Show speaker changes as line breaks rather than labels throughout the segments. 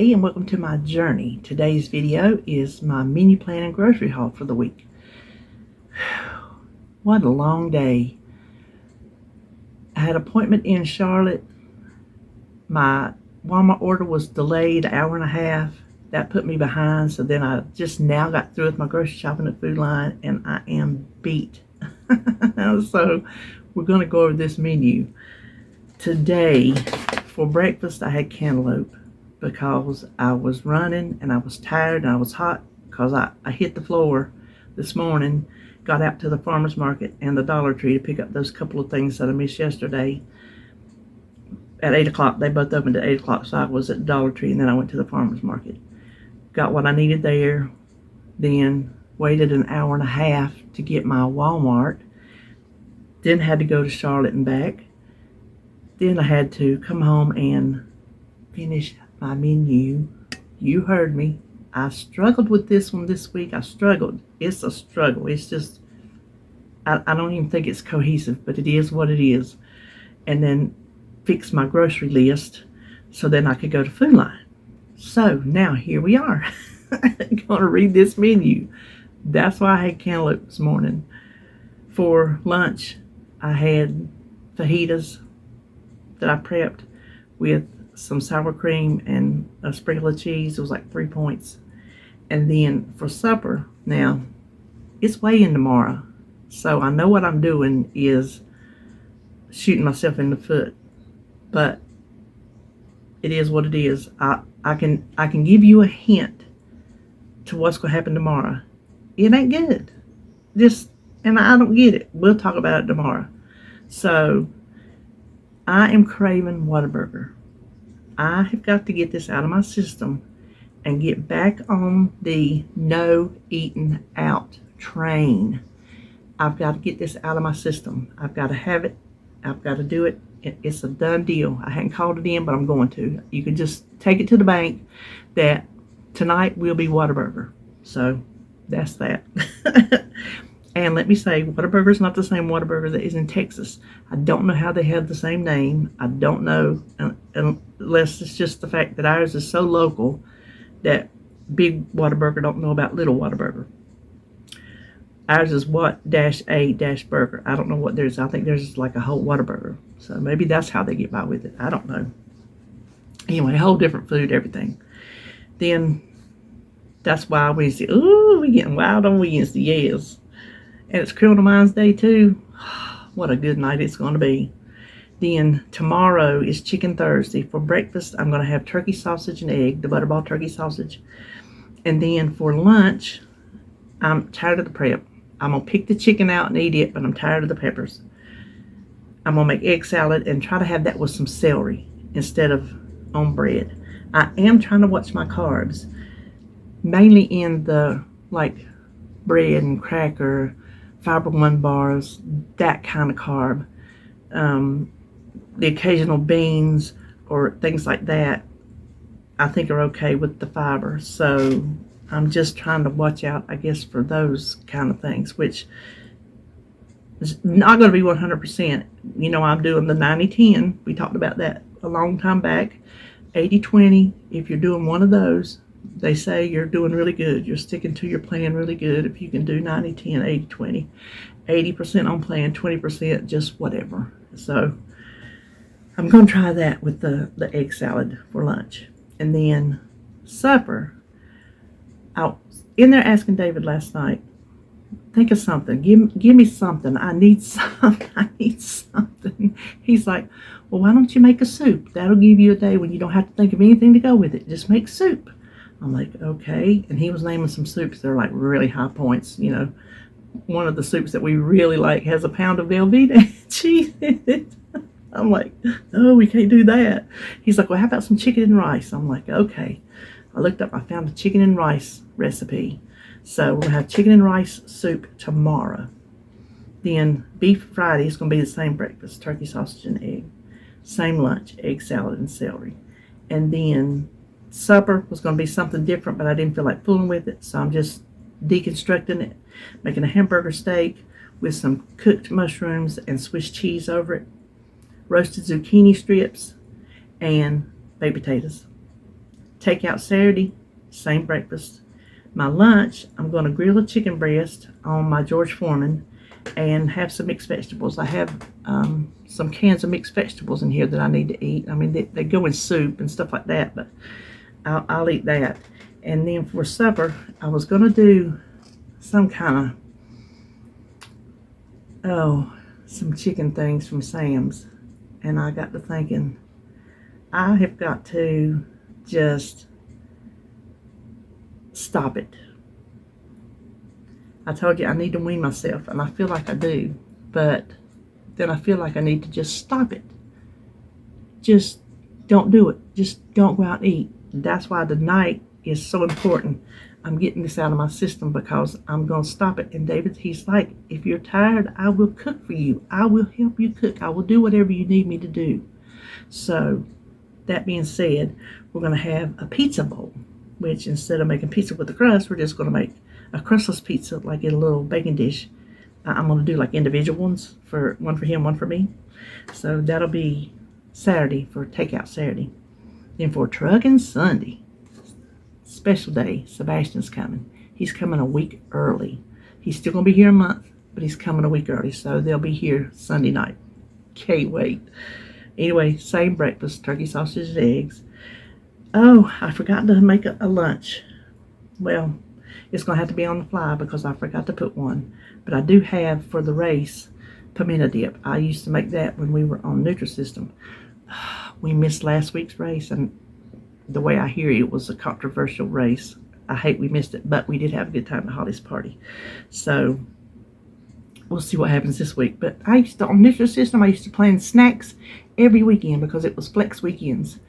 Hey, and welcome to my journey. Today's video is my menu plan and grocery haul for the week. What a long day. I had an appointment in Charlotte. My Walmart order was delayed an hour and a half. That put me behind, so then I just now got through with my grocery shopping at Food Line, and I am beat. So we're going to go over this menu. Today, for breakfast, I had cantaloupe because I was running and I was tired and I was hot because I hit the floor this morning, got out to the farmer's market and the Dollar Tree to pick up those couple of things that I missed yesterday. At 8 o'clock, they both opened at 8 o'clock, so I was at the Dollar Tree and then I went to the farmer's market. Got what I needed there, then waited an hour and a half to get my Walmart, then had to go to Charlotte and back. Then I had to come home and finish my menu. You heard me. I struggled with this one this week. I struggled. It's a struggle. It's just, I don't even think it's cohesive, but it is what it is. And then fix my grocery list so then I could go to Food Line. So now here we are. I'm going to read this menu. That's why I had cantaloupe this morning. For lunch, I had fajitas that I prepped with some sour cream and a sprinkle of cheese. It was like 3 points. And then for supper, now it's weigh-in tomorrow, so I know what I'm doing is shooting myself in the foot, but it is what it is. I can give you a hint to what's going to happen tomorrow. It ain't good. And I don't get it. We'll talk about it tomorrow. So I am craving Whataburger. I have got to get this out of my system and get back on the no eating out train. I've got to get this out of my system. I've got to have it. I've got to do it. It's a done deal. I hadn't called it in, but I'm going to. You can just take it to the bank that tonight will be Whataburger. So that's that. And let me say, Whataburger is not the same Whataburger that is in Texas. I don't know how they have the same name. I don't know, unless it's just the fact that ours is so local that big Whataburger don't know about little Whataburger. Ours is what-a-burger. I don't know what theirs is. I think theirs is like a whole Whataburger. So maybe that's how they get by with it. I don't know. Anyway, whole different food, everything. Then that's why we say, ooh, we getting wild on Wednesday, yes. And it's Criminal Minds Day too. What a good night it's going to be. Then tomorrow is Chicken Thursday. For breakfast, I'm going to have turkey sausage and egg, the butterball turkey sausage. And then for lunch, I'm tired of the prep. I'm going to pick the chicken out and eat it, but I'm tired of the peppers. I'm going to make egg salad and try to have that with some celery instead of on bread. I am trying to watch my carbs, mainly in the like bread and cracker, Fiber One bars, that kind of carb. The occasional beans or things like that I think are okay with the fiber. So I'm just trying to watch out, I guess, for those kind of things, which is not going to be 100%. You know, I'm doing the 90-10. We talked about that a long time back. 80-20, if you're doing one of those, they say you're doing really good. You're sticking to your plan really good if you can do 90-10, 80-20. 80% on plan, 20% just whatever. So I'm going to try that with the egg salad for lunch. And then supper, I was in there asking David last night, think of something. Give me something. I need something. I need something. He's like, well, why don't you make a soup? That'll give you a day when you don't have to think of anything to go with it. Just make soup. I'm like, okay. And he was naming some soups that are like really high points. You know, one of the soups that we really like has a pound of Velveeta cheese in it. I'm like, no, we can't do that. He's like, well, how about some chicken and rice? I'm like, okay. I looked up, I found a chicken and rice recipe. So we're going to have chicken and rice soup tomorrow. Then beef Friday is going to be the same breakfast, turkey, sausage, and egg. Same lunch, egg salad and celery. And then supper was going to be something different, but I didn't feel like fooling with it. So I'm just deconstructing it, making a hamburger steak with some cooked mushrooms and Swiss cheese over it, roasted zucchini strips, and baked potatoes. Takeout Saturday, same breakfast. My lunch, I'm going to grill a chicken breast on my George Foreman and have some mixed vegetables. I have some cans of mixed vegetables in here that I need to eat. I mean, they go in soup and stuff like that, but I'll eat that. And then for supper, I was going to do some kind of, some chicken things from Sam's. And I got to thinking, I have got to just stop it. I told you I need to wean myself, and I feel like I do, but then I feel like I need to just stop it. Just don't do it. Just don't go out and eat. That's why tonight is so important. I'm getting this out of my system because I'm going to stop it. And David, he's like, if you're tired, I will cook for you. I will help you cook. I will do whatever you need me to do. So that being said, we're going to have a pizza bowl, which instead of making pizza with the crust, we're just going to make a crustless pizza, like in a little baking dish. I'm going to do like individual ones, for one for him, one for me. So that'll be Saturday for Takeout Saturday. Then for Trucking Sunday, special day, Sebastian's coming. He's coming a week early. He's still going to be here a month, but he's coming a week early. So they'll be here Sunday night. Can't wait. Anyway, same breakfast, turkey, sausage, and eggs. Oh, I forgot to make a lunch. Well, it's going to have to be on the fly because I forgot to put one. But I do have, for the race, Pimento Dip. I used to make that when we were on Nutrisystem. We missed last week's race, and the way I hear it was a controversial race. I hate we missed it, but we did have a good time at Holly's party. So we'll see what happens this week. But I used to, on Nutrisystem, I used to plan snacks every weekend because it was flex weekends,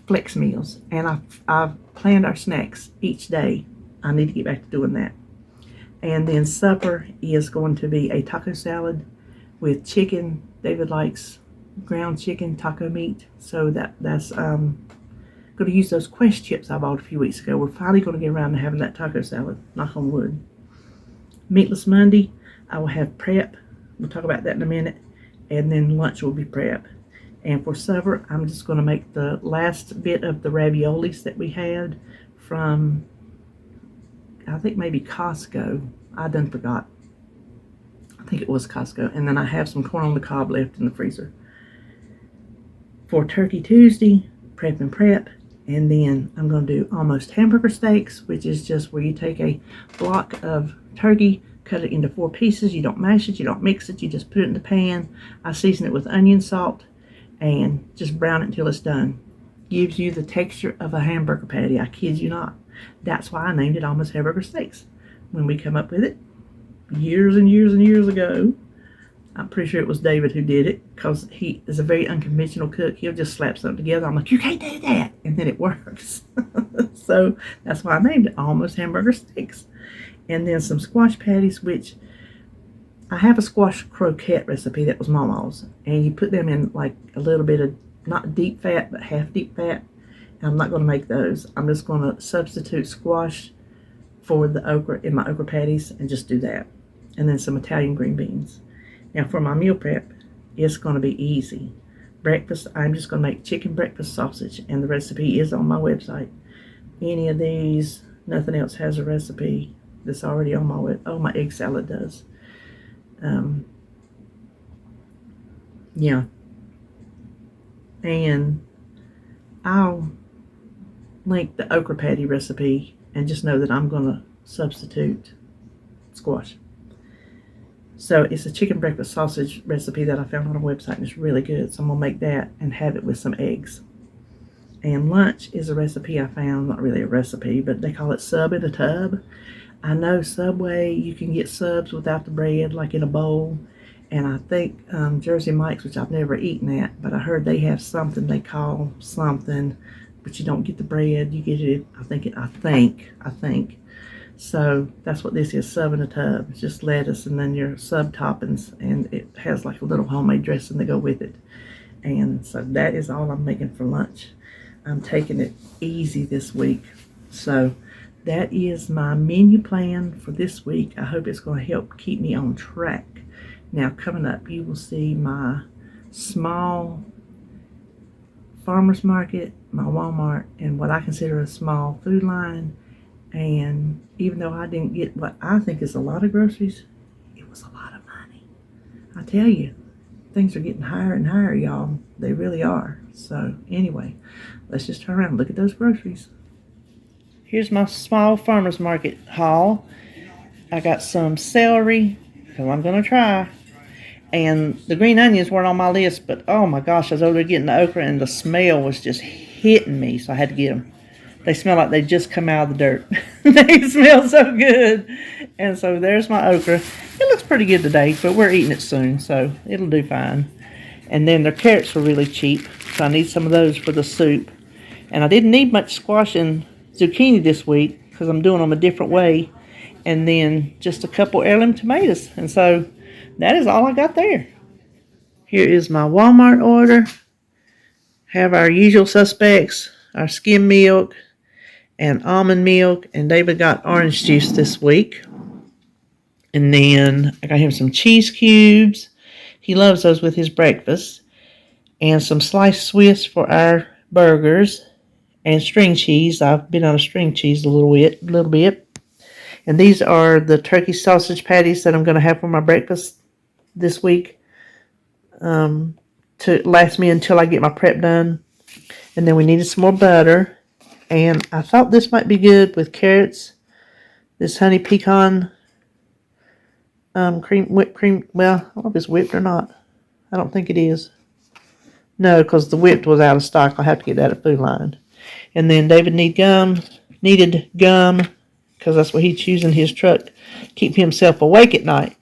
flex meals. And I've planned our snacks each day. I need to get back to doing that. And then supper is going to be a taco salad with chicken. David likes ground chicken, taco meat. So that's going to use those Quest chips I bought a few weeks ago. We're finally going to get around to having that taco salad. Knock on wood. Meatless Monday, I will have prep. We'll talk about that in a minute. And then lunch will be prep. And for supper, I'm just going to make the last bit of the raviolis that we had from, I think maybe Costco. I done forgot. I think it was Costco. And then I have some corn on the cob left in the freezer. For Turkey Tuesday, prep and prep. And then I'm going to do almost hamburger steaks, which is just where you take a block of turkey, cut it into 4 pieces. You don't mash it, you don't mix it, you just put it in the pan. I season it with onion, salt, and just brown it until it's done. Gives you the texture of a hamburger patty. I kid you not. That's why I named it Almost Hamburger Steaks. When we come up with it, years and years and years ago, I'm pretty sure it was David who did it, because he is a very unconventional cook. He'll just slap something together. I'm like, you can't do that. And then it works. So that's why I named it Almost Hamburger Steaks. And then some squash patties, which I have a squash croquette recipe that was Mama's. And you put them in like a little bit of, not deep fat, but half deep fat. And I'm not going to make those. I'm just going to substitute squash for the okra in my okra patties and just do that. And then some Italian green beans. Now for my meal prep, it's going to be easy. Breakfast, I'm just going to make chicken breakfast sausage, and the recipe is on my website. Any of these, nothing else has a recipe that's already on my website. Oh, my egg salad does. Yeah. And I'll link the okra patty recipe, and just know that I'm going to substitute squash. So it's a chicken breakfast sausage recipe that I found on a website, and it's really good. So I'm going to make that and have it with some eggs. And lunch is a recipe I found, not really a recipe, but they call it sub in a tub. I know Subway, you can get subs without the bread, like in a bowl. And I think Jersey Mike's, which I've never eaten at, but I heard they have something they call something, but you don't get the bread, you get it, I think. So that's what this is, sub in a tub. It's just lettuce and then your sub toppings, and it has like a little homemade dressing to go with it. And so that is all I'm making for lunch. I'm taking it easy this week. So that is my menu plan for this week. I hope it's going to help keep me on track. Now coming up, you will see my small farmer's market, my Walmart, and what I consider a small food line. And even though I didn't get what I think is a lot of groceries, it was a lot of money. I tell you, things are getting higher and higher, y'all. They really are. So anyway, let's just turn around and look at those groceries. Here's my small farmer's market haul. I got some celery, because I'm going to try. And the green onions weren't on my list, but oh my gosh, I was over there getting the okra and the smell was just hitting me, so I had to get them. They smell like they just come out of the dirt. They smell so good. And so there's my okra. It looks pretty good today, but we're eating it soon, so it'll do fine. And then the carrots were really cheap, so I need some of those for the soup. And I didn't need much squash and zucchini this week because I'm doing them a different way. And then just a couple heirloom tomatoes. And so that is all I got there. Here is my Walmart order. Have our usual suspects, our skim milk and almond milk. And David got orange juice this week. And then I got him some cheese cubes. He loves those with his breakfast. And some sliced Swiss for our burgers. And string cheese. I've been out of string cheese a little bit. And these are the turkey sausage patties that I'm going to have for my breakfast this week to last me until I get my prep done. And then we needed some more butter. And I thought this might be good with carrots. This honey pecan whipped cream. Well, I don't know if it's whipped or not. I don't think it is. No, because the whipped was out of stock. I'll have to get that at Food Line. And then David needed gum because that's what he's using his truck to keep himself awake at night.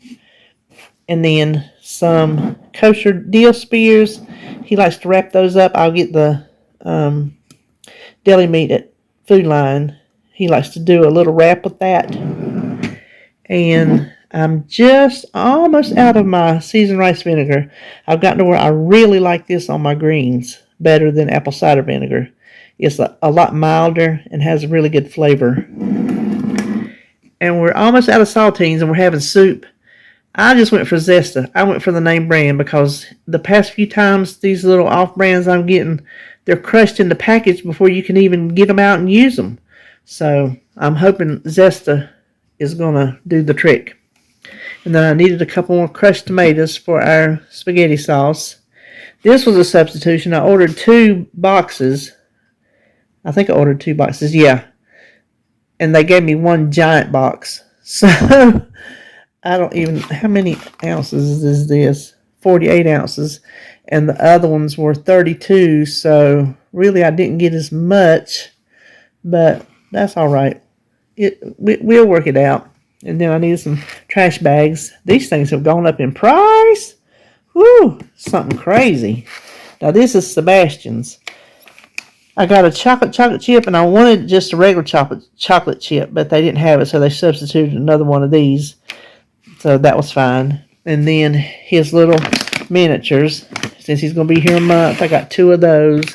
And then some kosher deal spears. He likes to wrap those up. I'll get the deli meat at Food Line. He likes to do a little wrap with that. And I'm just almost out of my seasoned rice vinegar. I've gotten to where I really like this on my greens better than apple cider vinegar. It's a lot milder and has a really good flavor. And we're almost out of saltines and we're having soup. I just went for Zesta. I went for the name brand because the past few times these little off brands I'm getting, they're crushed in the package before you can even get them out and use them. So I'm hoping Zesta is going to do the trick. And then I needed a couple more crushed tomatoes for our spaghetti sauce. This was a substitution. I ordered 2 boxes. I think I ordered 2 boxes, yeah. And they gave me 1 giant box. So I don't even, how many ounces is this? 48 ounces. And the other ones were 32. So really I didn't get as much. But that's all right. We'll work it out. And then I needed some trash bags. These things have gone up in price. Woo, something crazy. Now this is Sebastian's. I got a chocolate chip, and I wanted just a regular chocolate chip, but they didn't have it, so they substituted another one of these. So that was fine. And then his little miniatures, since he's going to be here a month, I got 2 of those.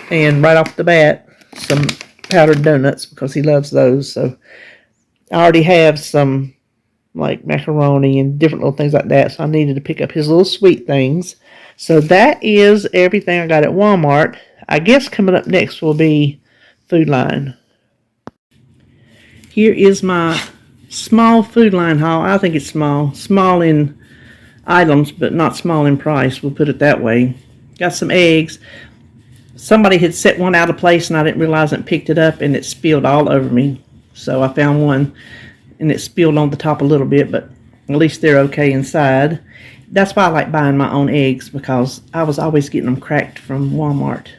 And right off the bat, some powdered donuts, because he loves those. So I already have some, like, macaroni and different little things like that, so I needed to pick up his little sweet things. So that is everything I got at Walmart. I guess coming up next will be Food Line. Here is my small Food Line haul. I think it's small. Small in items, but not small in price. We'll put it that way. Got some eggs. Somebody had set one out of place, and I didn't realize it and picked it up, and it spilled all over me. So I found one, and it spilled on the top a little bit, but at least they're okay inside. That's why I like buying my own eggs, because I was always getting them cracked from Walmart.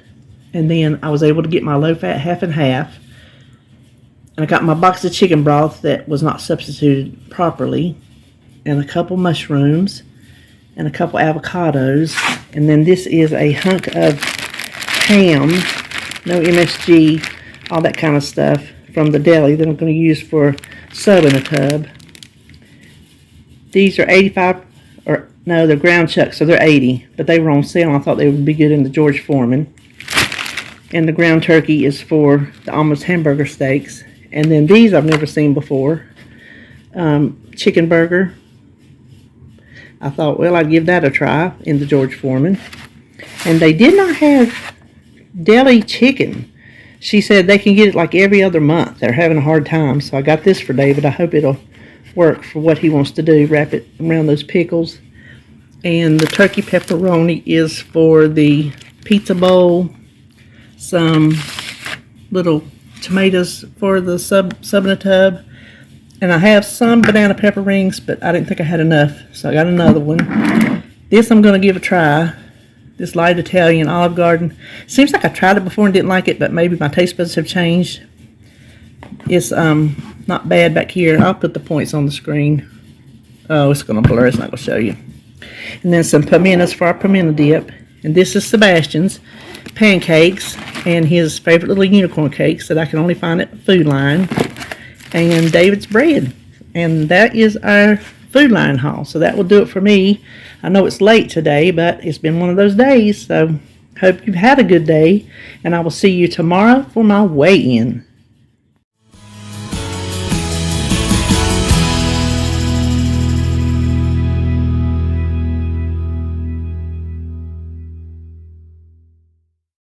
And then I was able to get my low-fat half and half. And I got my box of chicken broth that was not substituted properly. And a couple mushrooms. And a couple avocados. And then this is a hunk of ham. No MSG. All that kind of stuff from the deli that I'm going to use for sub in a tub. These are 85, or no, they're ground chuck, so they're 80. But they were on sale, and I thought they would be good in the George Foreman. And the ground turkey is for the almost hamburger steaks. And then these I've never seen before. Chicken burger. I thought, well, I'd give that a try in the George Foreman. And they did not have deli chicken. She said they can get it like every other month. They're having a hard time, so I got this for David. I hope it'll work for what he wants to do, wrap it around those pickles. And the turkey pepperoni is for the pizza bowl. Some little tomatoes for the sub in a tub. And I have some banana pepper rings, but I didn't think I had enough, so I got another one. This I'm going to give a try. This light Italian Olive Garden. Seems like I tried it before and didn't like it, but maybe my taste buds have changed. It's not bad back here. I'll put the points on the screen. Oh, it's going to blur. It's not going to show you. And then some pimentos for our pimento dip. And this is Sebastian's pancakes and his favorite little unicorn cakes that I can only find at Food Line. And David's bread. And that is our Food Line haul. So that will do it for me. I know it's late today, but it's been one of those days. So hope you've had a good day. And I will see you tomorrow for my weigh-in.